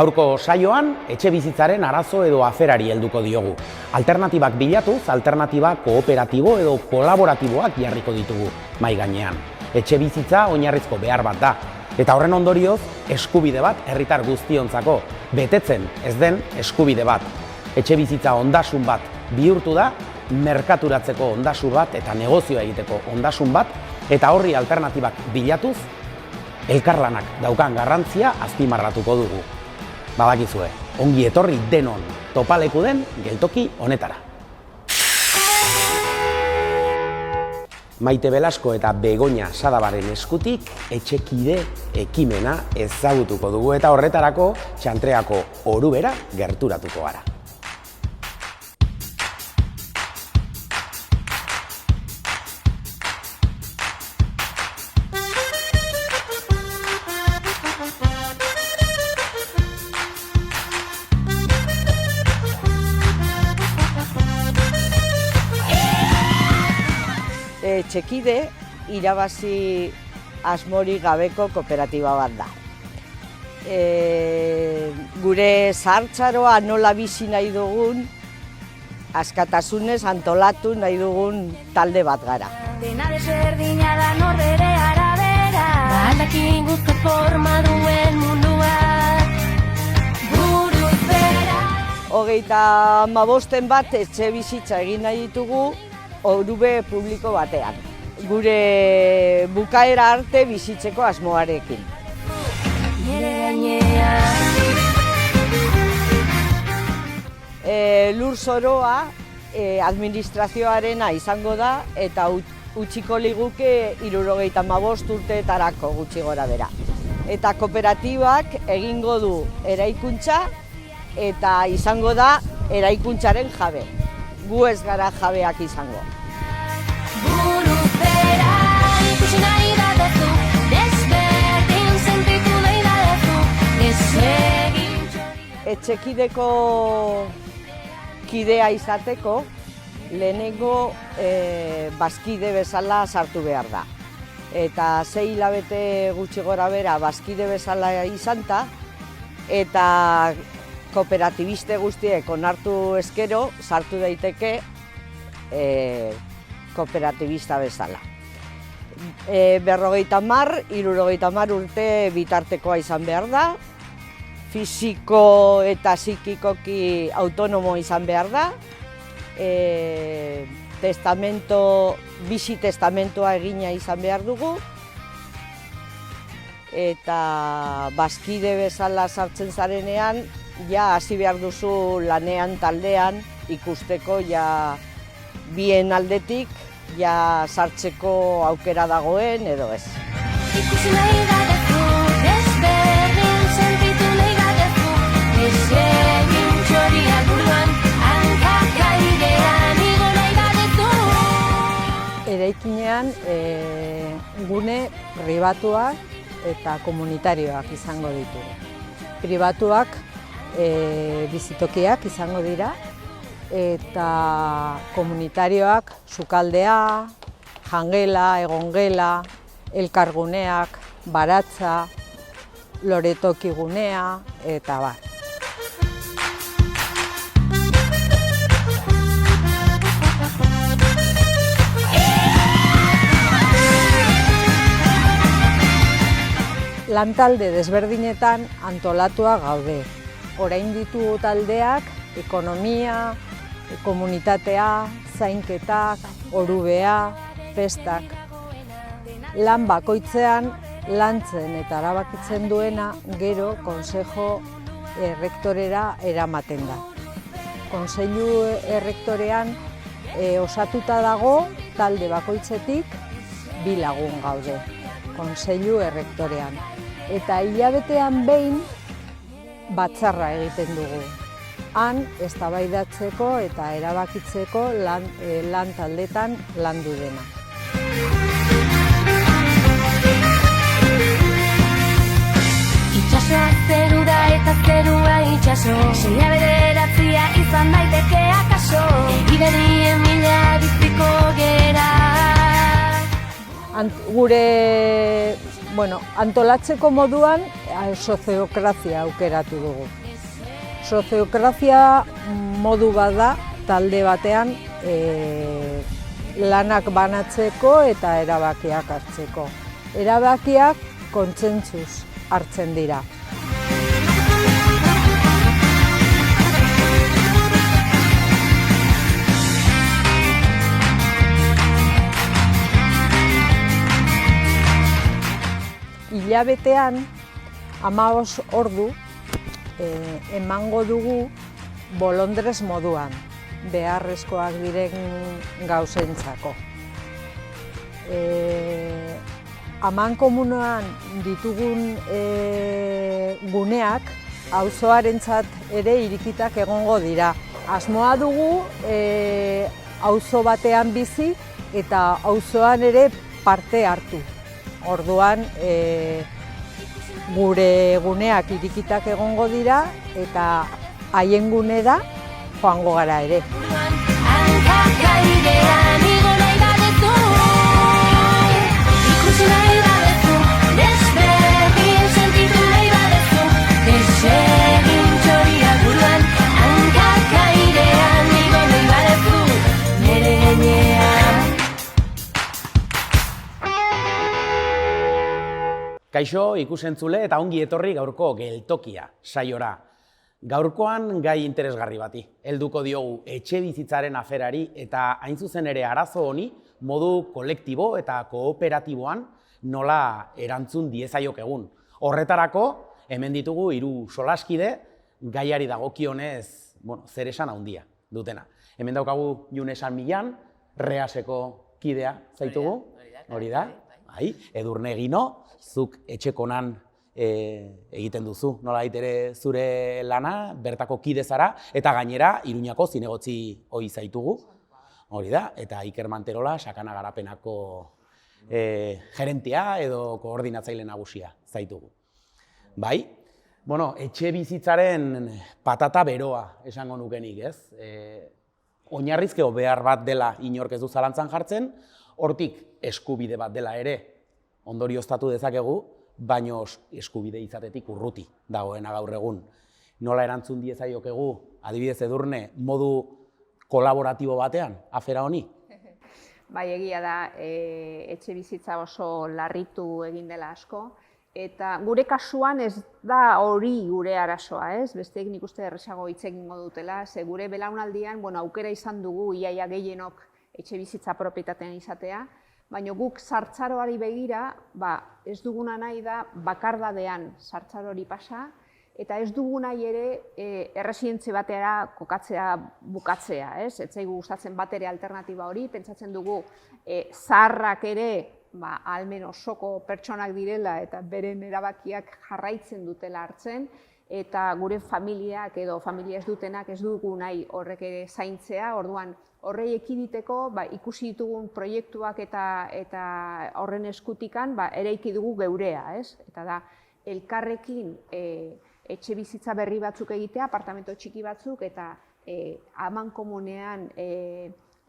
Gaurko saioan, etxe bizitzaren arazo edo aferari helduko diogu. Alternatibak bilatuz, alternatiba kooperatibo edo kolaboratiboak jarriko ditugu mahai gainean. Etxe bizitza oinarrizko behar bat da, eta horren ondorioz, eskubide bat herritar guztiontzako, betetzen ez den eskubide bat. Etxe bizitza ondasun bat bihurtu da, merkaturatzeko ondasun bat eta negozioa egiteko ondasun bat, eta horri alternatibak bilatuz, elkarlanak daukan garrantzia azpimarratuko dugu. Badakizue, ongi etorri denon topaleku den geltoki honetara. Maite Belasko eta Begoña Sadabaren eskutik etxekide ekimena ezagutuko dugu eta horretarako Txantreako Orubera gerturatuko gara. Etxekide irabazi asmorik gabeko kooperatiba bat da. Gure zahartzaroa nola bizi nahi dugun, askatasunez antolatu nahi dugun talde bat gara. Dena desberdina da norbere arabera, aldakin guzko forma duen munduak, buruz bera. 35 bat etxe bizitza egin nahi ditugu Orube publiko batean. Gure bukaera arte bizitzeko asmoarekin. Lurzoroa administrazioarena izango da eta utziko liguke 75 urteetarako gutxi gora bera. Eta kooperatibak egingo du eraikuntza eta izango da eraikuntzaren jabe. Gu ez gara jabeak izango. Buruz bera, ikusi nahi baduzu, desberdin sentitu nahi baduzu, desegin txoria. Etxekideko kidea izateko, lehenengo bazkide bezala sartu behar da. Eta 6 hilabete gutxi gora bera bazkide bezala izanta, eta kooperatibiste guztiek onartu ezkero, sartu daiteke kooperatibista bezala. 50, 60 urte bitartekoa izan behar da, fisiko eta psikikoki autonomo izan behar da, bizi testamentoa egina izan behar dugu, eta bazkide bezala sartzen zarenean, ja hasi behar duzu lanean taldean ikusteko ja bien aldetik ja sartzeko aukera dagoen edo ez. Ikusi nahi baduzu, desberdin sentitu nahi baduzu, desegin txoria buruan, hankak airean igo nahi baduzu. Eraikinean gune pribatuak eta komunitarioak izango ditugu. Pribatuak bizitokiak izango dira eta komunitarioak sukaldea, jangela, egongela, elkarguneak, baratza, loretokigunea eta bar. Lantalde desberdinetan antolatua gaude. Orain ditugu taldeak, ekonomia, komunitatea, zainketak, orubea, festak. Lan bakoitzean lantzen eta erabakitzen duena gero Konsejo Errektorera eramaten da. Kontseilu Errektorean osatuta dago talde bakoitzetik 2 lagun gaude. Kontseilu Errektorean. Eta hilabetean behin batzarra egiten dugu. Han eztabaidatzeko eta erabakitzeko lan taldetan landu dena. Itxasoa zeru da eta zerua itxaso, seia bederatzia izan daiteke akaso, egiberien mila biziko gera. Gure Antolatzeko moduan soziokrazia aukeratu dugu. Soziokrazia modu bat da talde batean lanak banatzeko eta erabakiak hartzeko. Erabakiak kontsentsuz hartzen dira. Hilabetean 15 ordu emango dugu bolondrez moduan, beharrezkoak diren gauzentzako. Amankomunean ditugun guneak auzoarentzat ere irikitak egongo dira. Asmoa dugu auzo batean bizi eta auzoan ere parte hartu. Orduan gure guneak irikitak egongo dira eta haien gunera joango gara ere. Kaixo, ikusentzule eta ongi etorri gaurko geltokia saiora. Gaurkoan gai interesgarri bati. Helduko diogu etxebizitzaren aferari eta hain zuzen ere arazo honi modu kolektibo eta kooperatiboan nola erantzun diezaiok egun. Horretarako, hemen ditugu 3 solaskide gaiari dagokionez, zer esan handia dutena. Hemen daukagu June San Millan, Reaseko kidea zaitugu. Hori da. Edurne Gino, zuk etxekonan egiten duzu, nolabait ere zure lana, bertako kide zara, eta gainera Iruñako zinegotzi ohi zaitugu, hori da, eta Iker Manterola, Sakana Garapenako gerentea edo koordinatzaile nagusia zaitugu. Bai, etxe bizitzaren patata beroa esango nukenik, ez? Oinarrizko behar bat dela inork ez du zalantzan jartzen, hortik eskubide bat dela ere ondorioztatu dezakegu, baino eskubide izatetik urruti dagoena gaur egun. Nola erantzun diezaiokegu, adibidez Edurne, modu kolaboratibo batean, afera honi? Bai, egia da, etxe bizitza oso larritu egin dela asko, eta gure kasuan ez da hori gure arazoa, ez? Besteek nik uste erresago hitz egingo dutela, ze gure belaunaldian aukera izan dugu iaia gehienok etxe bizitza propietatean izatea, baina guk sartzaroari begira, ez duguna nahi da bakardadean sartzarori pasa, eta ez dugu nahi ere erresidentzi batera kokatzea bukatzea, ez? Ez zaigu gustatzen bat ere alternatiba hori, pentsatzen dugu zaharrak ere ahalmen osoko pertsonak direla eta beren erabakiak jarraitzen dutela hartzen, eta gure familiak edo familia ez dutenak ez dugu nahi horrek ere zaintzea, orduan horrei ekiditeko ikusi ditugun proiektuak eta horren eskutikan eraiki dugu geurea, ez? Eta da, elkarrekin etxe bizitza berri batzuk egitea, apartamento txiki batzuk, eta amankomunean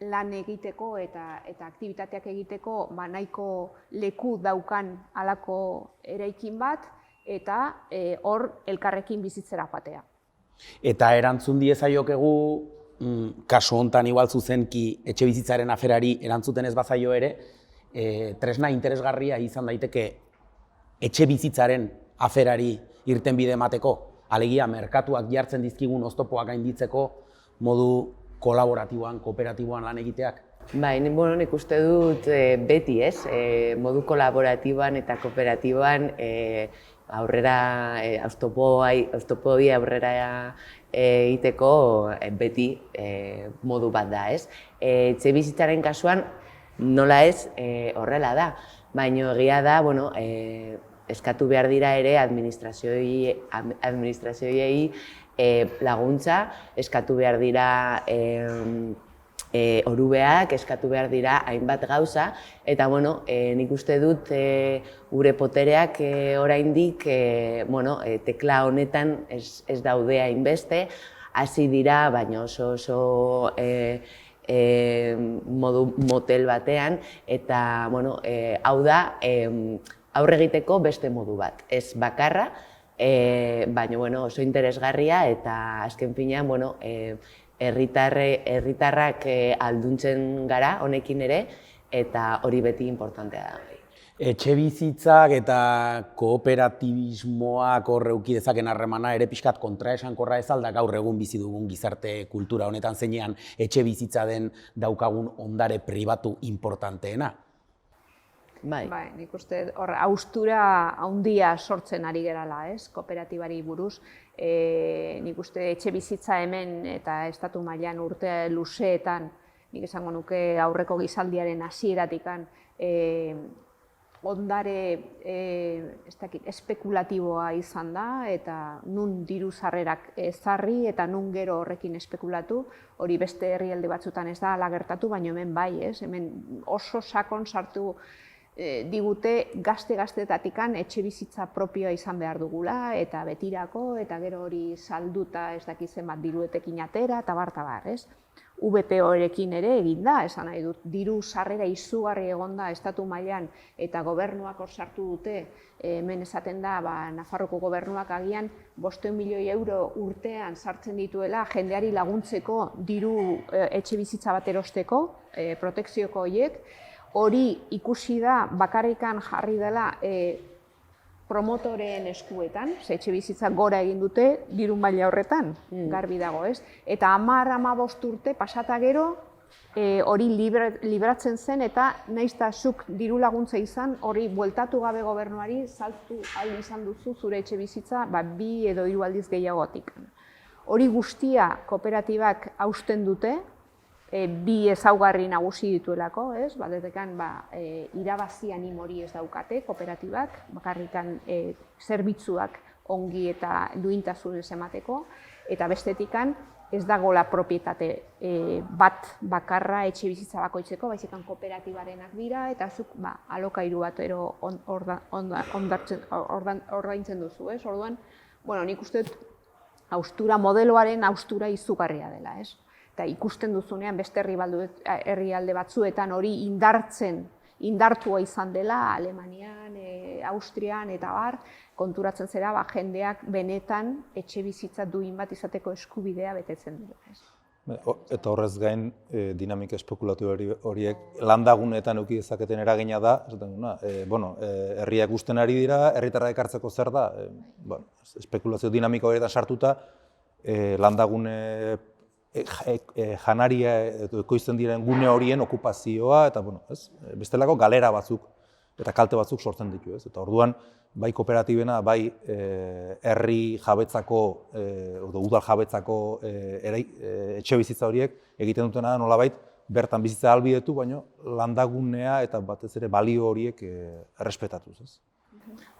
lan egiteko eta aktibitateak egiteko nahiko leku daukan halako eraikin bat, eta hor elkarrekin bizitzera joatea. Eta erantzun diezaiokegu, kasu honetan igual zuzenki etxe bizitzaren aferari erantzuten ez bazaio ere, tresna interesgarria izan daiteke etxe bizitzaren aferari irtenbide emateko, alegia merkatuak jartzen dizkigun oztopoak gainditzeko modu kolaboratiboan, kooperatiboan lan egiteak. Bai, nik uste dut beti, ez? Modu kolaboratiboan eta kooperatiboan aurrera, oztopoei aurrera egiteko beti modu bat da, ez? Etxe bizitzaren kasuan nola ez horrela da, baina egia da, eskatu behar dira ere administrazioei laguntza, eskatu behar dira orubeak, eskatu behar dira hainbat gauza, eta nik uste dut gure potereak oraindik tekla honetan ez daude hainbeste, hasi dira, baina oso modu motel batean, eta hau da aurre egiteko beste modu bat. Ez bakarra, baina bueno, oso interesgarria eta azken finean bueno, herritarrak alduntzen gara honekin ere eta hori beti importantea da. Etxebizitzak eta kooperatibismoak hor eduki dezaken harremana ere pixkat kontraesankorra ez alda gaur egun bizi dugun gizarte kultura honetan zeinean etxebizitza den daukagun ondare pribatu importanteena. Bai, nik uste hor haustura handia sortzen ari gerala, ez, kooperatibari buruz. Nik uste etxebizitza hemen eta estatu mailan urte luzeetan, nik esango nuke aurreko gizaldiaren hasieratikan, ondare espekulatiboa izan da, eta nun diru sarrerak ezarri eta nun gero horrekin espekulatu, hori beste herrialde batzutan ez da hala gertatu, baina hemen bai, ez, hemen oso sakon sartu digute gazte-gaztetatikan etxebizitza propioa izan behar dugula, eta betirako, eta gero hori salduta ez dakizen bat diruetekin atera, eta bar, ez? VPO-erekin ere egin da, esan nahi dut, diru sarrera izugarri egonda estatu mailan eta gobernuak hor sartu dute, hemen esaten da, Nafarroko gobernuak agian 500 milioi euro urtean sartzen dituela jendeari laguntzeko diru etxebizitza bat erosteko, protekzioko horiek, hori ikusi da bakarrikan jarri dela promotoreen eskuetan, etxebizitza gora egin dute diru maila horretan, garbi dago, ez? Eta 10-15 urte pasata gero hori libratzen zen eta nahiz eta zuk diru laguntza izan, hori bueltatu gabe gobernuari saltu ahal izan duzu zure etxebizitza 2 edo 3 aldiz gehiagotik. Hori guztia kooperatibak hausten dute, bi ezaugarri nagusi dituelako, ez? Batetekan irabazi animori ez daukate kooperatibak, bakarrikan zerbitzuak ongi eta duintasunez emateko, eta bestetikan ez dagoela propietate bat bakarra etxebizitza bakoitzeko, baizik kooperatibarenak dira, eta zuk alokairu bat ordaintzen duzu, ez? Orduan, nik uste dut haustura modeloaren haustura izugarria dela, ez? Eta ikusten duzunean beste herrialde batzuetan hori indartua izan dela, Alemanian, Austrian eta bar, konturatzen zera jendeak benetan etxebizitza duin bat izateko eskubidea betetzen dira. Eta horrez gain, dinamika espekulatibo horiek landaguneetan eduki dezaketen eragina da, herriak uzten ari dira, herritarra ekartzeko zer da, espekulazio dinamiko horietan sartuta, landagune janaria ekoizten diren gune horien okupazioa eta bestelako galera batzuk eta kalte batzuk sortzen ditu, ez? Eta orduan bai kooperatibena, bai herri jabetzako edo udal jabetzako etxebizitza horiek egiten dutena da nolabait bertan bizitza ahalbidetu, baina landagunea eta batez ere balio horiek errespetatuz, ez?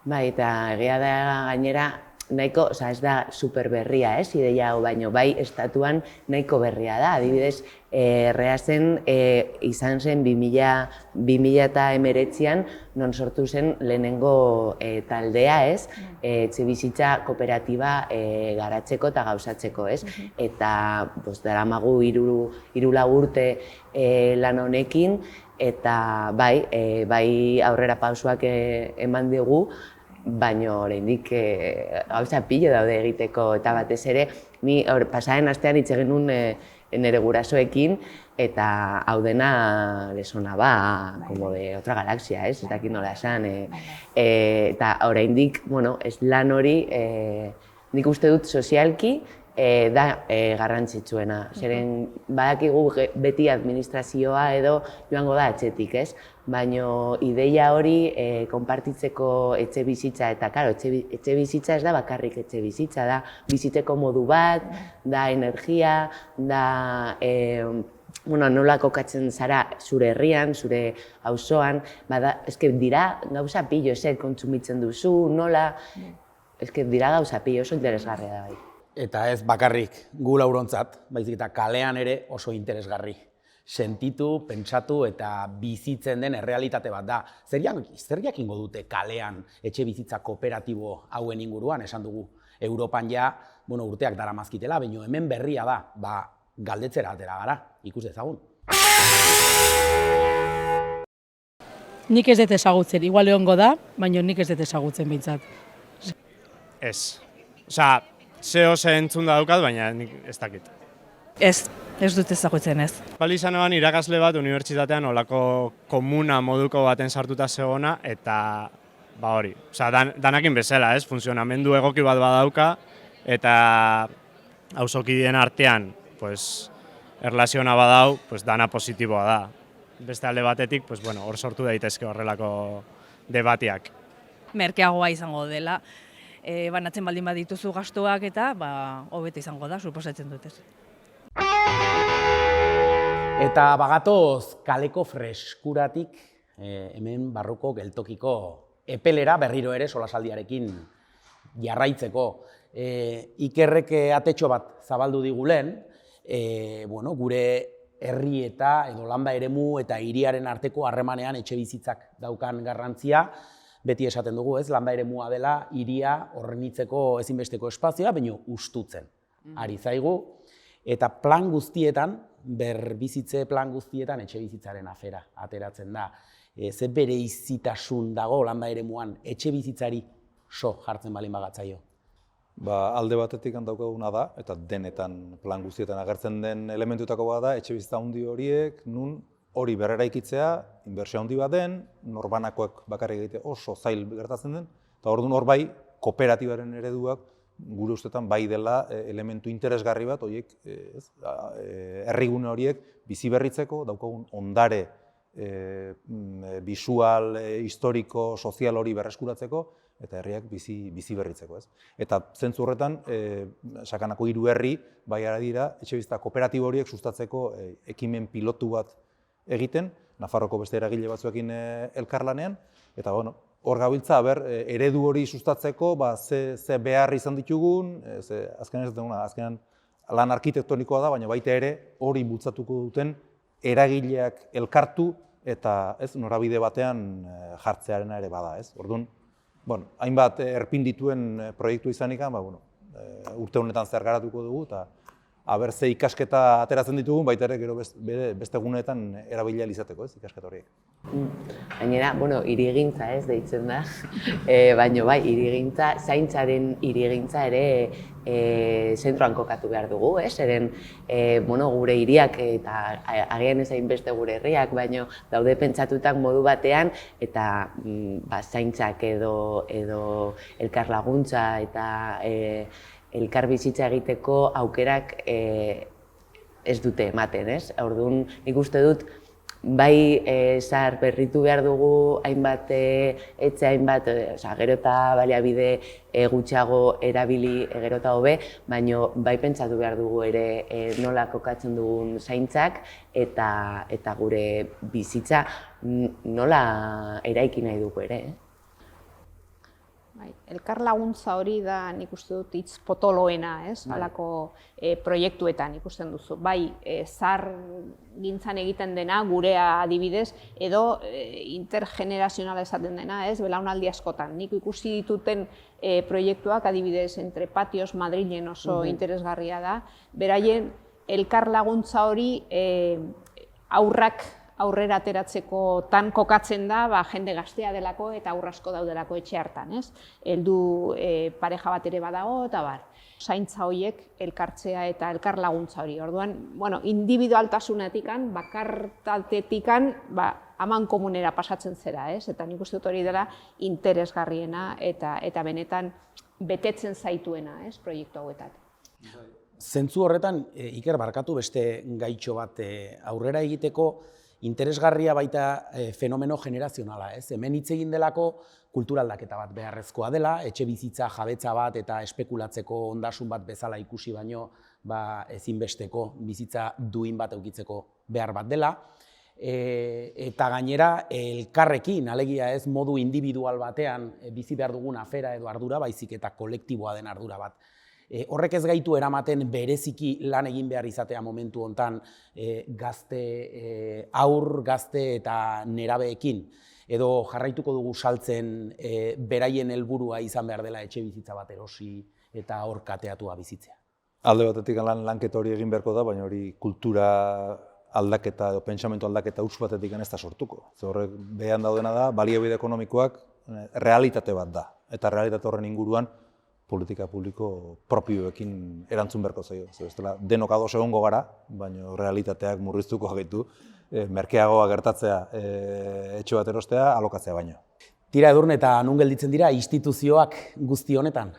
Bai, eta egia da gainera nahiko, ez da superberria, ideia hau, baino bai estatuan nahiko berria da. Adibidez, Reasen izan zen 2019an non sortu zen lehenengo taldea, etxebizitza kooperatiba garatzeko eta gauzatzeko, eta daramagu 3 urte lan honekin, eta bai aurrera pausoak eman dugu, baina oraindik gauza pilo daude egiteko, eta batez ere, ni pasaren astean hitz egin nuen nire gurasoekin, eta hau dena lesona como de otra galaxia, ez dakit nola esan, eta oraindik, lan hori, nik uste dut sozialki, da garrantzitsuena. Zeren badakigu beti administrazioa edo joango da atzetik, ez? Baina ideia hori konpartitzeko etxebizitza, eta karo, etxebizitza ez da bakarrik etxebizitza, da bizitzeko modu bat, da energia, da nola kokatzen zara zure herrian, zure auzoan, dira gauza pilo, kontsumitzen duzu, nola, dira gauza pilo, oso interesgarria da bai. Eta ez bakarrik gu laurontzat, baizik eta kalean ere oso interesgarri. Sentitu, pentsatu eta bizitzen den errealitate bat da. Zer jakingo dute kalean etxe bizitza kooperatibo hauen inguruan, esan dugu. Europan urteak daramazkitela, baina hemen berria da, galdetzera atera gara, ikus dezagun. Nik ez dut ezagutzen, igual egongo da, baina nik ez dut ezagutzen behintzat. Ez. Osea, zeo ze entzun da daukat, baina nik ez dakit. Ez dut ezagutzen ez. Pali izan eban irakasle bat unibertsitatean olako komuna moduko baten sartuta zegona, eta ba hori. Osea, danakin bezala, ez? Funtzionamendu egoki bat badauka, eta auzokideen artean, pues, erlaziona badau, pues, dana positiboa da. Beste alde batetik, pues, bueno, hor sortu daitezke horrelako debatiak. Merkeagoa izango dela, banatzen baldin badituzu gastuak eta hobeto izango da, suposatzen dut ez. Eta bagatoz kaleko freskuratik hemen barruko geltokiko epelera berriro ere solasaldiarekin jarraitzeko. Ikerrek atetxo bat zabaldu digulen, gure herri eta edo landa eremu eta hiriaren arteko harremanean etxe bizitzak daukan garrantzia, beti esaten dugu, ez, landa eremua dela hiria hornitzeko ezinbesteko espazioa, baina hustutzen ari zaigu, eta plan guztietan, berbizitze plan guztietan etxe bizitzaren afera ateratzen da. Ze bereizitasun dago landa eremuan etxe bizitzari jartzen balin bagatzaio? Alde batetik daukaguna da, eta denetan plan guztietan agertzen den elementutako bat da, etxe bizitza handi horiek, nun hori berreraikitzea, inbertsio handi bat den, norbanakoak bakarrik egite oso zail gertatzen den, eta orduan hor bai, kooperatibaren ereduak, gure ustetan bai dela elementu interesgarri bat, horiek, herrigune horiek bizi berritzeko, daukagun ondare bisual, historiko, sozial hori berreskuratzeko, eta herriak bizi berritzeko, ez? Eta zentzu horretan, sakanako 3 herri, bai ara dira, etxebizitza kooperatibo horiek sustatzeko ekimen pilotu bat egiten, Nafarroko beste eragile batzuekin elkarlanean, eta hor gabiltza, eredu hori sustatzeko, ze behar izan ditugun, azkenean lan arkitektonikoa da, baina baita ere hori bultzatuko duten eragileak elkartu eta norabide batean jartzearena ere bada, ez? Orduan, hainbat erpin dituen proiektu izanik, urte honetan zer garatuko dugu, eta aber ze ikasketa ateratzen ditugun, baita ere gero beste guneetan erabilia izateko, ez, ikasketa horiek. Gainera, hirigintza ez deitzen da, baina bai, hirigintza, zaintzaren hirigintza ere zentroan kokatu behar dugu, ez? Eren, gure hiriak eta agian ez hainbeste gure herriak, baina daude pentsatutak modu batean, eta zaintzak edo elkarlaguntza eta elkar bizitza egiteko aukerak ez dute ematen, ez? Orduan, nik uste dut, bai zahar berritu behar dugu hainbat etxe, hainbat, gero eta baliabide gutxiago erabili gero eta hobe, baina bai pentsatu behar dugu ere nola kokatzen dugun zaintzak eta gure bizitza nola eraiki nahi dugu ere. Elkar laguntza hori da, nik uste dut, hitz potoloena, ez? Halako proiektuetan ikusten duzu. Bai, zahar gintzan egiten dena, gurea adibidez, edo intergenerazionala esaten dena, ez? Belaunaldi askotan. Nik ikusi dituten proiektuak, adibidez, Entre Patios Madrilen oso interesgarria da. Beraien, elkar laguntza hori aurrak aurrera ateratzeko tan kokatzen da, jende gaztea delako eta aurra asko daudelako etxe hartan, ez? Heldu pareja bat ere badago, eta bar. Zaintza horiek elkartzea eta elkar laguntza hori. Orduan, individualtasunetikan, bakartatetikan, aman komunera pasatzen zera, ez? Eta nik uste dut hori dela interesgarriena eta benetan betetzen zaituena, ez? Proiektu hauetat. Zentzu horretan, Iker, barkatu beste gaitxo bat aurrera egiteko, interesgarria baita fenomeno generazionala, ez? Hemen hitz egin delako kulturaldaketa bat beharrezkoa dela, etxe bizitza jabetza bat eta espekulatzeko ondasun bat bezala ikusi baino ezinbesteko bizitza duin bat eukitzeko behar bat dela. Eta gainera, elkarrekin, alegia ez modu individual batean bizi behar dugun afera edo ardura, baizik eta kolektiboa den ardura bat. Horrek ez gaitu eramaten bereziki lan egin behar izatea momentu hontan gazte eta nerabeekin, edo jarraituko dugu saltzen beraien helburua izan behar dela etxe bizitza bat erosi eta hor kateatua bizitzea. Alde batetik lanketa hori egin beharko da, baina hori kultura aldaketa edo pentsamendu aldaketa huts batetik ez da sortuko. Ze horrek behean daudena da, baliabide ekonomikoak realitate bat da. Eta realitate horren inguruan politika publiko propioekin erantzun beharko zaio. Ze bestela denok ados egongo gara, baina realitateak murriztuko gaitu, merkeagoa gertatzea etxe bat erostea, alokatzea baino. Tira Edurne, eta nun gelditzen dira instituzioak guzti honetan?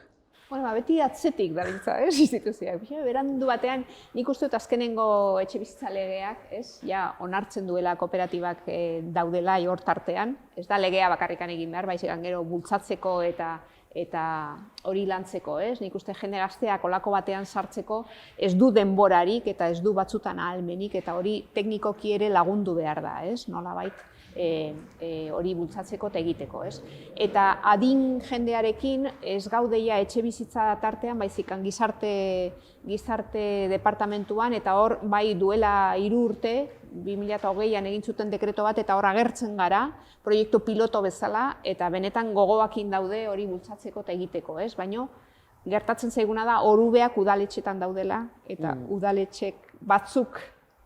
Bueno, beti atzetik dabiltza, instituzioak. Berandu batean, nik uste dut azkenengo etxebizitza legeak, ja onartzen duela kooperatibak daudela hor tartean. Ez da legea bakarrikan egin behar, baizik gero bultzatzeko eta hori lantzeko, nik uste jende gazteak olako batean sartzeko ez du denborarik eta ez du batzutan ahalmenik eta hori teknikoki ere lagundu behar da, nolabait hori bultzatzeko eta egiteko. Eta adin jendearekin ez gaudeia etxe bizitza tartean, baizik gizarte departamentuan eta hor bai duela 3 urte, 2020an egin zuten dekreto bat eta hor agertzen gara, proiektu piloto bezala eta benetan gogoakin daude hori bultzatzeko eta egiteko, baina gertatzen zaiguna da orubeak udaletxetan daudela eta udaletxek batzuk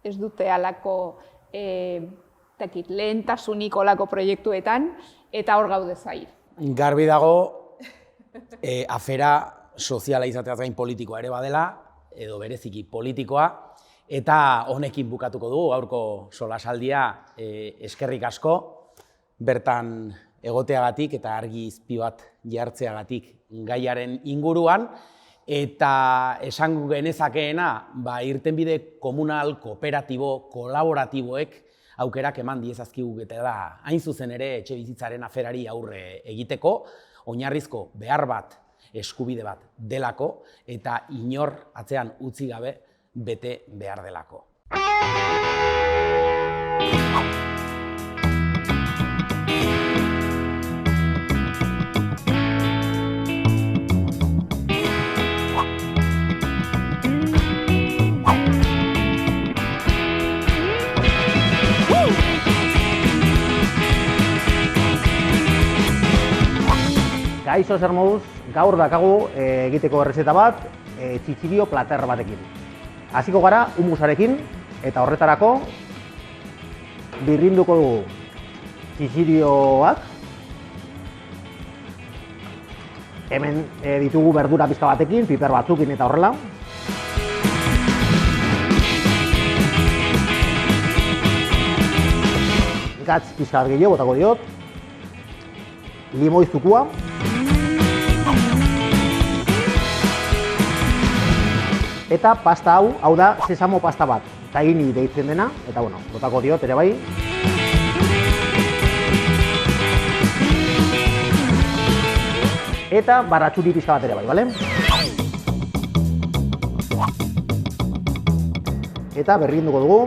ez dute halako lehentasunik olako proiektuetan eta hor gaude zail. Garbi dago, afera soziala izateaz gain politikoa ere badela, edo bereziki politikoa, eta honekin bukatuko dugu gaurko solasaldia eskerrik asko, bertan egoteagatik eta argi izpi bat jartzeagatik gaiaren inguruan, eta esan genezakeena, irtenbide komunal, kooperatibo, kolaboratiboek aukerak eman diezazkigu eta da hain zuzen ere etxebizitzaren aferari aurre egiteko, oinarrizko behar bat, eskubide bat delako, eta inor atzean utzi gabe bete behar delako. Kaixo zer moduz, gaur dakagu egiteko errezeta bat, txitxirio plater batekin. Hasiko gara humusarekin eta horretarako birrinduko dugu txitxirioak. Hemen ditugu berdura pizka batekin, piper batzukin eta horrela. Gatz pizka bat gehiago botako diot. Limoi zukua. Eta pasta hau da sesamo pasta bat, tahini deitzen dena, eta botako diot ere bai. Eta baratxuri pizka bat ere bai, bale? Eta berrinduko dugu.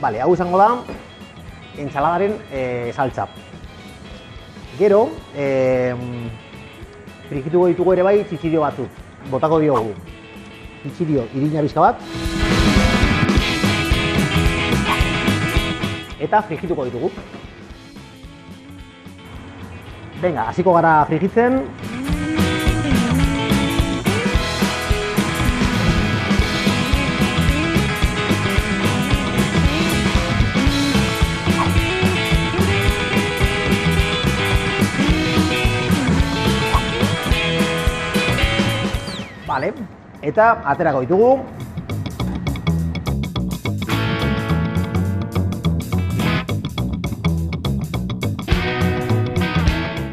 Bale, hau izango da entsaladaren saltza. Gero, frigituko ditugu ere bai txitxirio batzuk. Botako diogu txitxirio irina bizka bat. Eta frigituko ditugu. Venga, hasiko gara frigitzen. Vale, eta aterako ditugu.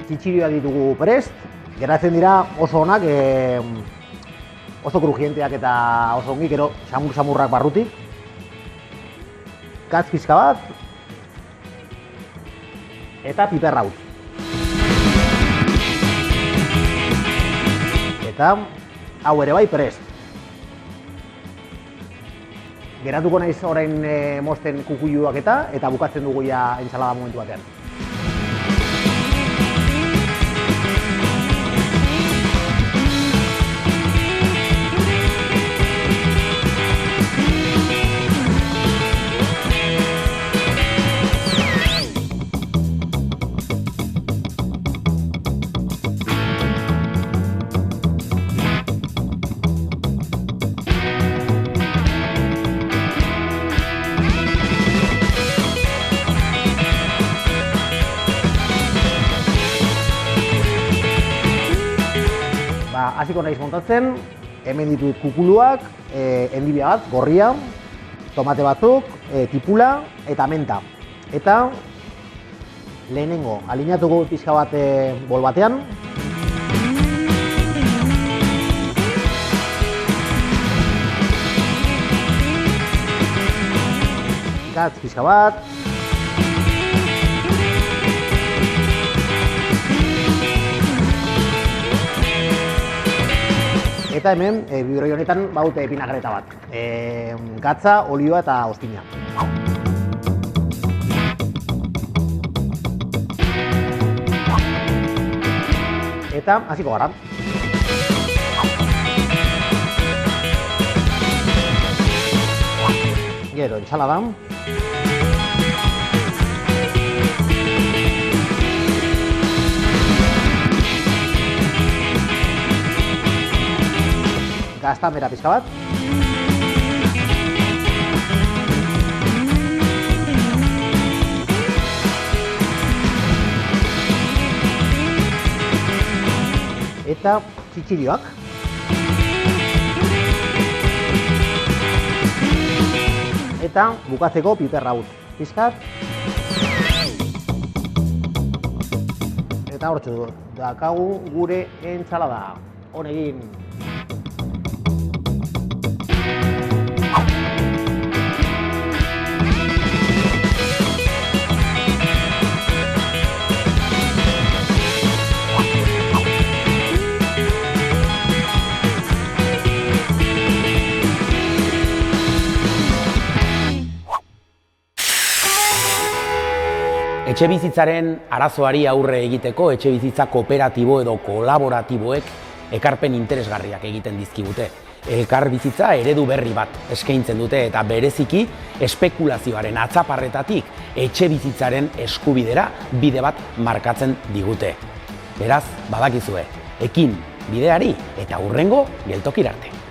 Txitxirioa ditugu prest, geratzen dira oso onak, oso krujienteak eta oso ongi, gero samurrak barrutik. Gatz pizka bat, eta piper hau. Eta hau ere bai prest. Geratuko naiz orain mozten kukuiluak eta bukatzen dugu ja entsalada momentu batean. hasiko naiz montatzen, hemen ditut kukuluak, endibia bat, gorria, tomate batzuk, tipula eta menta. Eta lehenengo, alinatuko pixka bat bol batean. Ikatz pixka bat. Eta hemen, bidroi honetan baute pinagreta bat. Gatza, olioa eta ozpina. Eta hasiko gara. Gero, entsalada. Gaztamera pixka bat. Eta txitxirioak. Eta bukatzeko piperra hau. Pixkat. Eta hortzu dakagu gure entsalada. Honegin. Etxebizitzaren arazoari aurre egiteko etxebizitza kooperatibo edo kolaboratiboek ekarpen interesgarriak egiten dizkigute. Elkar bizitza eredu berri bat eskaintzen dute eta bereziki espekulazioaren atzaparretatik etxebizitzaren eskubidera bide bat markatzen digute. Beraz, badakizue, ekin bideari eta hurrengo geltokira arte.